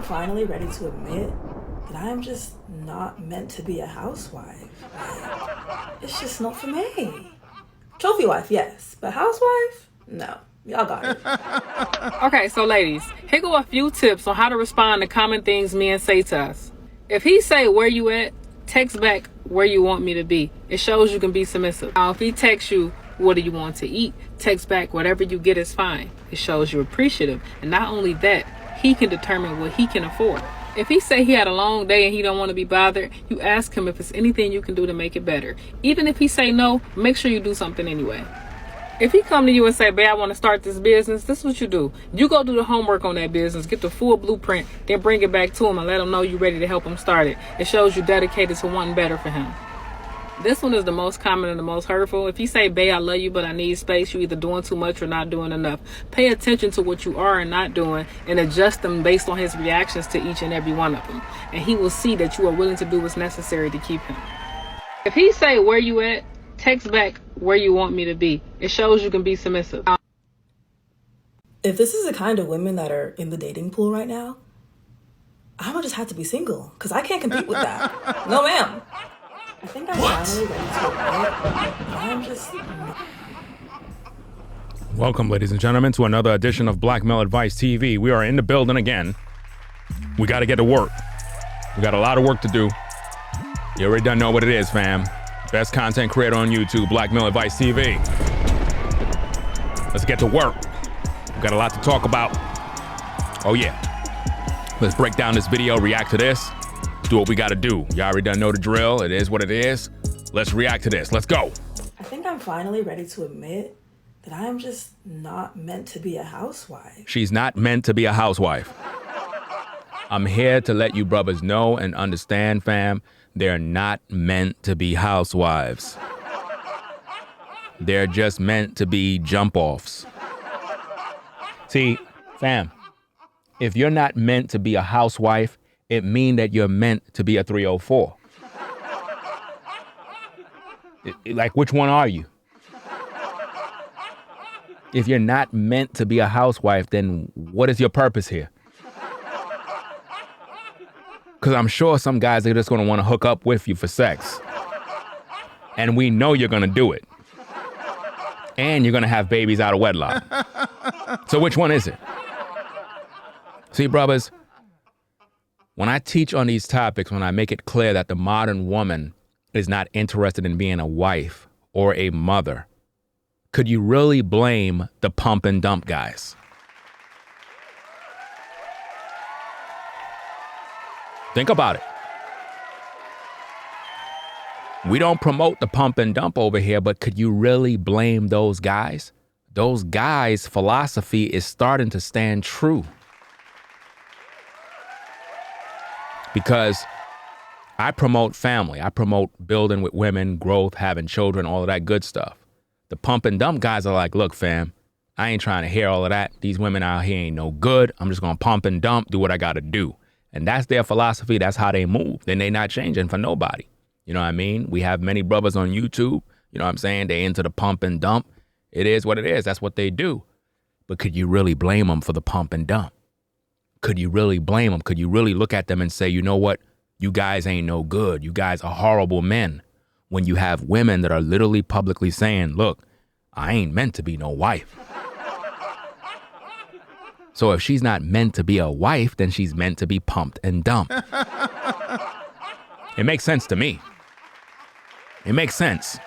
finally ready to admit that I am just not meant to be a housewife. Like, it's just not for me. Trophy wife, yes, but housewife? No. Y'all got it. Okay, so ladies, here go a few tips on how to respond to common things men say to us. If he say, "Where you at?" text back, "Where you want me to be." It shows you can be submissive. Now, if he texts you, "What do you want to eat?" text back, "Whatever you get is fine." It shows you're appreciative. And not only that, he can determine what he can afford. If he say he had a long day and he don't want to be bothered, you ask him if there's anything you can do to make it better. Even if he say no, make sure you do something anyway. If he come to you and say, "Babe, I want to start this business," this is what you do. You go do the homework on that business, get the full blueprint, then bring it back to him and let him know you're ready to help him start it. It shows you dedicated to wanting better for him. This one is the most common and the most hurtful. If you say, "Babe, I love you, but I need space," you're either doing too much or not doing enough. Pay attention to what you are and not doing and adjust them based on his reactions to each and every one of them. And he will see that you are willing to do what's necessary to keep him. If he say, "Where you at?" text back, "Where you want me to be." It shows you can be submissive. If this is the kind of women that are in the dating pool right now, I'm gonna just have to be single, because I can't compete with that. No, ma'am. I think I'm finally ready to admit I'm just... Welcome, ladies and gentlemen, to another edition of Black Male Advice TV. We are in the building again. We got to get to work. We got a lot of work to do. You already done know what it is, fam. Best content creator on YouTube, Black Male Advice TV. Let's get to work. We got a lot to talk about. Oh yeah. Let's break down this video, react to this, do what we got to do. You already done know the drill. It is what it is. Let's react to this. Let's go. I think I'm finally ready to admit that I am just not meant to be a housewife. She's not meant to be a housewife. I'm here to let you brothers know and understand, fam. They're not meant to be housewives. They're just meant to be jump-offs. See, fam, if you're not meant to be a housewife, it means that you're meant to be a 304. Like, which one are you? If you're not meant to be a housewife, then what is your purpose here? Because I'm sure some guys are just going to want to hook up with you for sex. And we know you're going to do it. And you're going to have babies out of wedlock. So which one is it? See, brothers, when I teach on these topics, when I make it clear that the modern woman is not interested in being a wife or a mother, could you really blame the pump and dump guys? Think about it. We don't promote the pump and dump over here, but could you really blame those guys? Those guys' philosophy is starting to stand true. Because I promote family. I promote building with women, growth, having children, all of that good stuff. The pump and dump guys are like, look, fam, I ain't trying to hear all of that. These women out here ain't no good. I'm just going to pump and dump, do what I got to do. And that's their philosophy. That's how they move. Then they not changing for nobody. You know what I mean? We have many brothers on YouTube. You know what I'm saying? They into the pump and dump. It is what it is. That's what they do. But could you really blame them for the pump and dump? Could you really blame them? Could you really look at them and say, you know what? You guys ain't no good. You guys are horrible men. When you have women that are literally publicly saying, look, I ain't meant to be no wife. So if she's not meant to be a wife, then she's meant to be pumped and dumped. It makes sense to me. It makes sense.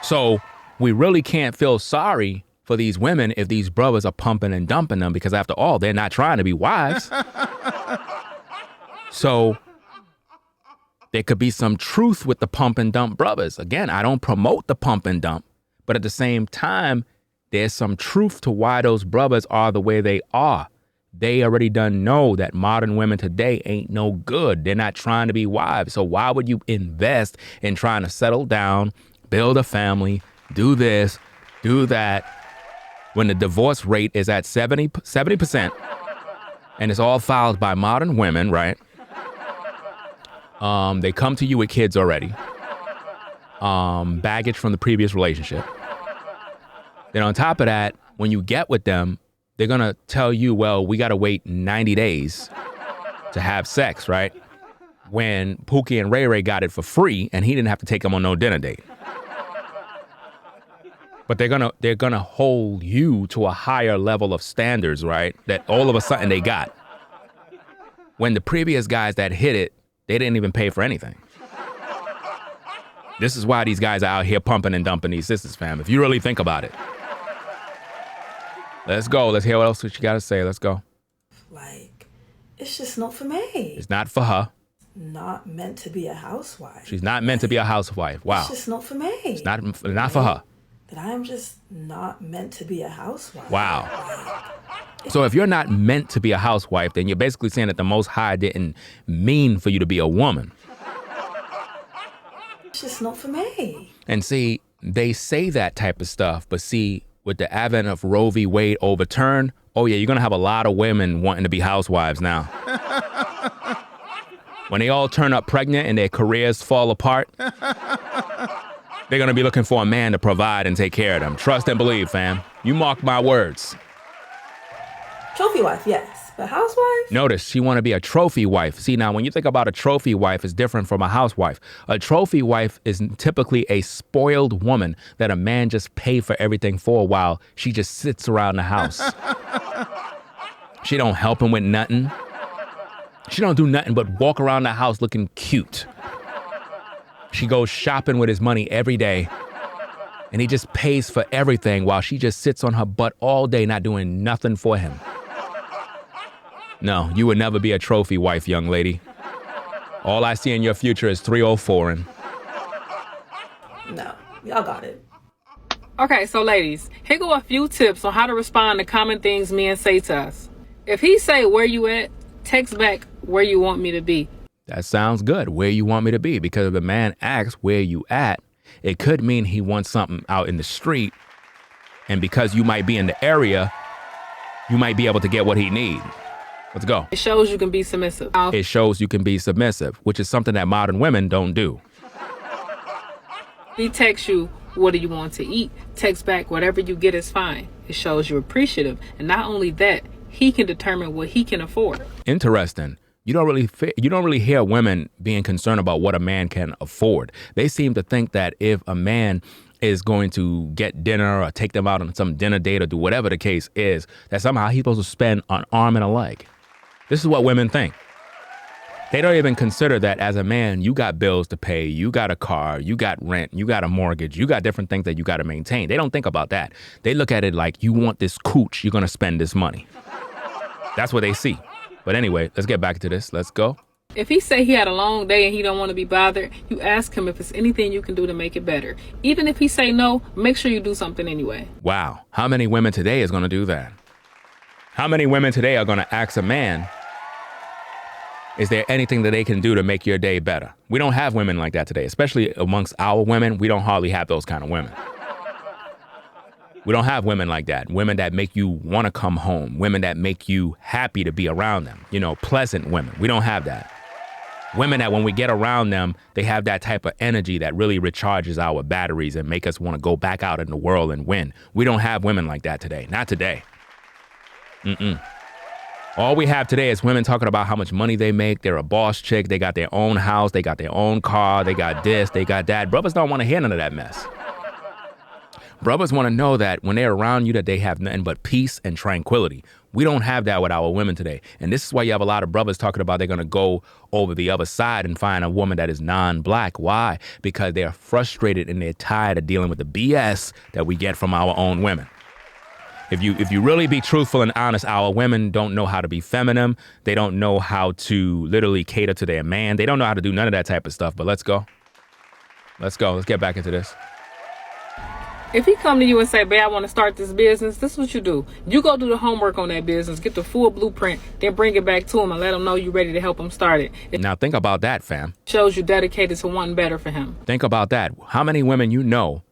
So we really can't feel sorry for these women if these brothers are pumping and dumping them, because after all, they're not trying to be wives. So there could be some truth with the pump and dump brothers. Again, I don't promote the pump and dump, but at the same time, there's some truth to why those brothers are the way they are. They already done know that modern women today ain't no good. They're not trying to be wives. So why would you invest in trying to settle down, build a family, do this, do that, when the divorce rate is at 70%, and it's all filed by modern women, right? They come to you with kids already. Baggage from the previous relationship. Then on top of that, when you get with them, they're going to tell you, well, we got to wait 90 days to have sex, right? When Pookie and Ray Ray got it for free and he didn't have to take them on no dinner date. But they're gonna hold you to a higher level of standards, right? That all of a sudden they got. When the previous guys that hit it, they didn't even pay for anything. This is why these guys are out here pumping and dumping these sisters, fam. If you really think about it. Let's go. Let's hear what else you gotta say. Let's go. Like, it's just not for me. It's not for her. Not meant to be a housewife. She's not meant to be a housewife. Wow. It's just not for me. It's not for her. That I am just not meant to be a housewife. Wow. So if you're not meant to be a housewife, then you're basically saying that the Most High didn't mean for you to be a woman. It's just not for me. And see, they say that type of stuff, but see, with the advent of Roe v. Wade overturned, oh yeah, you're gonna have a lot of women wanting to be housewives now. When they all turn up pregnant and their careers fall apart, they're going to be looking for a man to provide and take care of them. Trust and believe, fam. You mark my words. Trophy wife, yes. But housewife? Notice, she want to be a trophy wife. See, now, when you think about a trophy wife, it's different from a housewife. A trophy wife is typically a spoiled woman that a man just pay for everything for while she just sits around the house. She don't help him with nothing. She don't do nothing but walk around the house looking cute. She goes shopping with his money every day, and he just pays for everything while she just sits on her butt all day not doing nothing for him. No, you would never be a trophy wife, young lady. All I see in your future is 304 and... No, y'all got it. Okay, so ladies, here go a few tips on how to respond to common things men say to us. If he say, where you at, text back, where you want me to be. That sounds good. Where you want me to be? Because if the man asks where you at, it could mean he wants something out in the street. And because you might be in the area, you might be able to get what he needs. Let's go. It shows you can be submissive. It shows you can be submissive, which is something that modern women don't do. He texts you, what do you want to eat? Text back, whatever you get is fine. It shows you're appreciative. And not only that, he can determine what he can afford. Interesting. You don't really hear women being concerned about what a man can afford. They seem to think that if a man is going to get dinner or take them out on some dinner date or do whatever the case is, that somehow he's supposed to spend an arm and a leg. This is what women think. They don't even consider that as a man, you got bills to pay, you got a car, you got rent, you got a mortgage, you got different things that you got to maintain. They don't think about that. They look at it like, you want this cooch, you're going to spend this money. That's what they see. But anyway, let's get back to this. Let's go. If he say he had a long day and he don't want to be bothered, you ask him if it's anything you can do to make it better. Even if he say no, make sure you do something anyway. Wow. How many women today is going to do that? How many women today are going to ask a man, is there anything that they can do to make your day better? We don't have women like that today, especially amongst our women. We don't hardly have those kind of women. We don't have women like that. Women that make you want to come home. Women that make you happy to be around them. You know, pleasant women. We don't have that. Women that when we get around them, they have that type of energy that really recharges our batteries and make us want to go back out in the world and win. We don't have women like that today. Not today. All we have today is women talking about how much money they make. They're a boss chick. They got their own house. They got their own car. They got this. They got that. Brothers don't want to hear none of that mess. Brothers want to know that when they're around you that they have nothing but peace and tranquility. We don't have that with our women today. And this is why you have a lot of brothers talking about they're going to go over the other side and find a woman that is non-black. Why? Because they're frustrated and they're tired of dealing with the BS that we get from our own women. If you really be truthful and honest, our women don't know how to be feminine. They don't know how to literally cater to their man. They don't know how to do none of that type of stuff. But let's go. Let's go. Let's get back into this. If he come to you and say, babe, I want to start this business, this is what you do. You go do the homework on that business, get the full blueprint, then bring it back to him and let him know you're ready to help him start it. It now think about that, fam. Shows you dedicated to wanting better for him. Think about that. How many women you know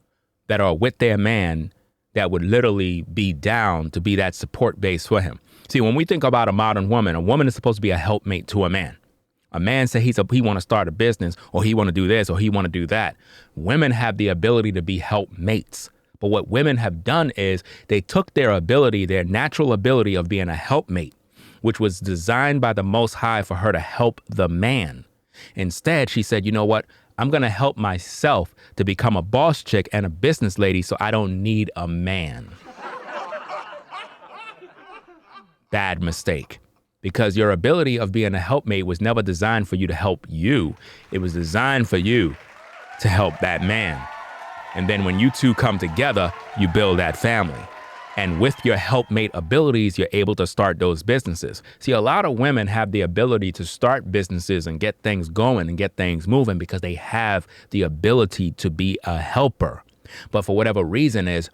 that are with their man that would literally be down to be that support base for him? See, when we think about a modern woman, a woman is supposed to be a helpmate to a man. A man say he want to start a business or he want to do this or he want to do that. Women have the ability to be helpmates, But what women have done is they took their ability, their natural ability of being a helpmate, which was designed by the Most High for her to help the man. Instead, she said, you know what? I'm going to help myself to become a boss chick and a business lady so I don't need a man. Bad mistake. Because your ability of being a helpmate was never designed for you to help you. It was designed for you to help that man. And then when you two come together, you build that family. And with your helpmate abilities, you're able to start those businesses. See, a lot of women have the ability to start businesses and get things going and get things moving because they have the ability to be a helper. But for whatever reason is,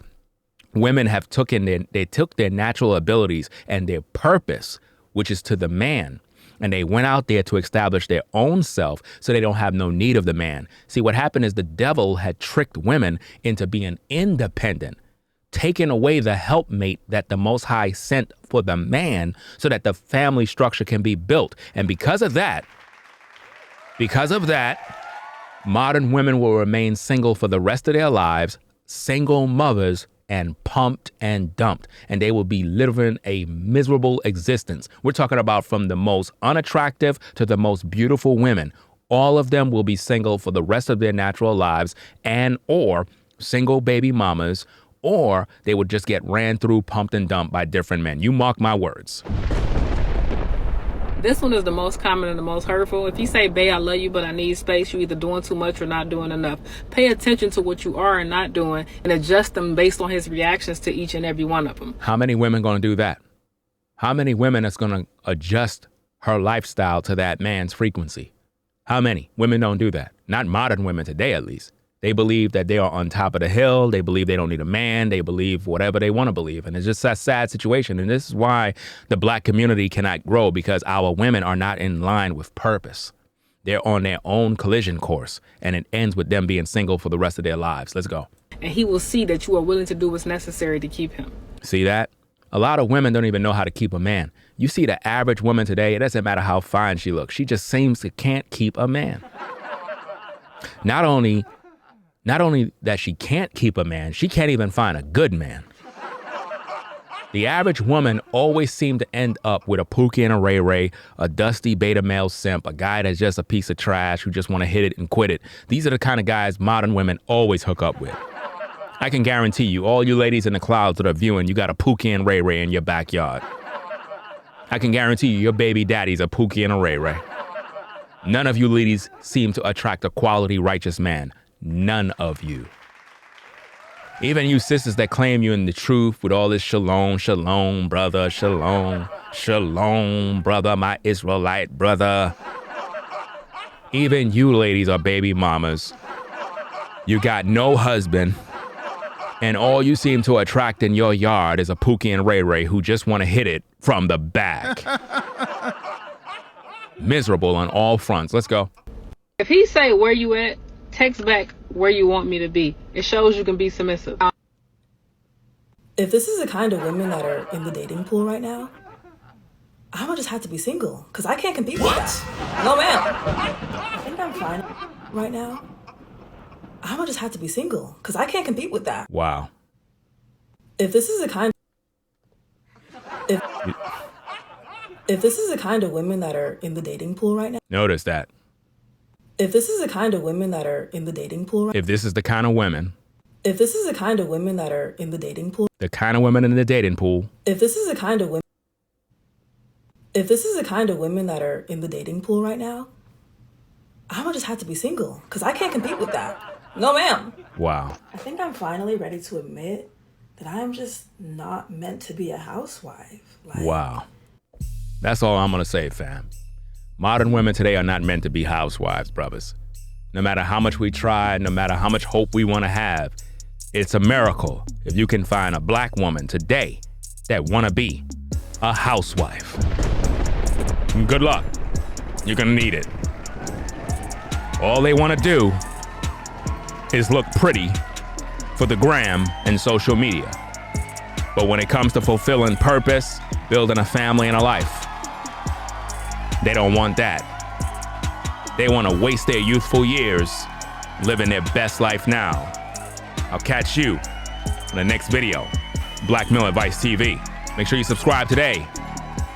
women have took their natural abilities and their purpose, which is to the man, and they went out there to establish their own self so they don't have no need of the man. See, what happened is the devil had tricked women into being independent, taking away the helpmate that the Most High sent for the man so that the family structure can be built. And because of that, modern women will remain single for the rest of their lives, single mothers, and pumped and dumped, and they will be living a miserable existence. We're talking about from the most unattractive to the most beautiful women. All of them will be single for the rest of their natural lives, and or single baby mamas, or they would just get ran through, pumped and dumped by different men. You mark my words. This one is the most common and the most hurtful. If you say, babe, I love you, but I need space, you're either doing too much or not doing enough. Pay attention to what you are and not doing and adjust them based on his reactions to each and every one of them. How many women going to do that? How many women is going to adjust her lifestyle to that man's frequency? How many? Women don't do that. Not modern women today, at least. They believe that they are on top of the hill. They believe they don't need a man. They believe whatever they want to believe. And it's just a sad situation. And this is why the black community cannot grow, because our women are not in line with purpose. They're on their own collision course, and it ends with them being single for the rest of their lives. Let's go. And he will see that you are willing to do what's necessary to keep him. See that? A lot of women don't even know how to keep a man. You see the average woman today, it doesn't matter how fine she looks. She just seems to can't keep a man. Not only that she can't keep a man, she can't even find a good man. The average woman always seems to end up with a Pookie and a Ray Ray, a dusty beta male simp, a guy that's just a piece of trash who just want to hit it and quit it. These are the kind of guys modern women always hook up with. I can guarantee you, all you ladies in the clouds that are viewing, you got a Pookie and Ray Ray in your backyard. I can guarantee you, your baby daddy's a Pookie and a Ray Ray. None of you ladies seem to attract a quality, righteous man. None of you. Even you sisters that claim you in the truth with all this shalom, shalom, brother, shalom, shalom, brother, my Israelite brother. Even you ladies are baby mamas. You got no husband, and all you seem to attract in your yard is a Pookie and Ray Ray who just want to hit it from the back. Miserable on all fronts. Let's go. If he say, where you at? Text back where you want me to be. It shows you can be submissive. If this is the kind of women that are in the dating pool right now, I'm gonna just have to be single, because I can't compete with that. No, ma'am. I think I'm fine right now. I'm gonna just have to be single, because I can't compete with that. Wow. If this is the kind if this is the kind of women that are in the dating pool right now. Notice that. If this is the kind of women that are in the dating pool right If this is the kind of women. If this is the kind of women that are in the dating pool. The kind of women in the dating pool. If this is the kind of women. If this is the kind of women that are in the dating pool right now, I'm gonna just have to be single, because I can't compete with that. No, ma'am. Wow. I think I'm finally ready to admit that I am just not meant to be a housewife. Wow. That's all I'm gonna say, fam. Modern women today are not meant to be housewives, brothers. No matter how much we try, no matter how much hope we want to have, it's a miracle if you can find a black woman today that want to be a housewife. Good luck. You're gonna need it. All they want to do is look pretty for the gram and social media. But when it comes to fulfilling purpose, building a family and a life, they don't want that. They want to waste their youthful years living their best life now. I'll catch you in the next video. Black Male Advice TV. Make sure you subscribe today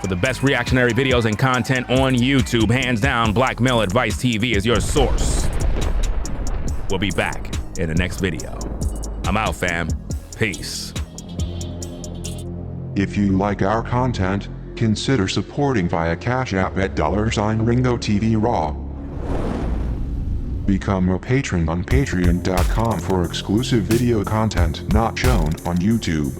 for the best reactionary videos and content on YouTube. Hands down, Black Male Advice TV is your source. We'll be back in the next video. I'm out, fam. Peace. If you like our content, consider supporting via Cash App at $Ringo TV Raw. Become a patron on patreon.com for exclusive video content not shown on YouTube.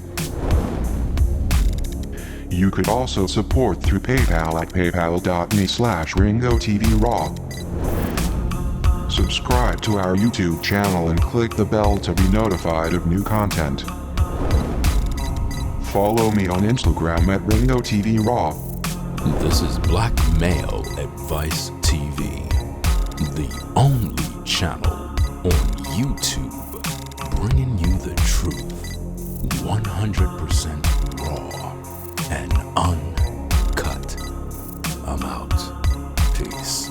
You could also support through PayPal at paypal.me/RingoTVRaw. Subscribe to our YouTube channel and click the bell to be notified of new content. Follow me on Instagram at RingoTVRaw. This is Black Male Advice TV, the only channel on YouTube bringing you the truth 100% raw and uncut. I'm out. Peace.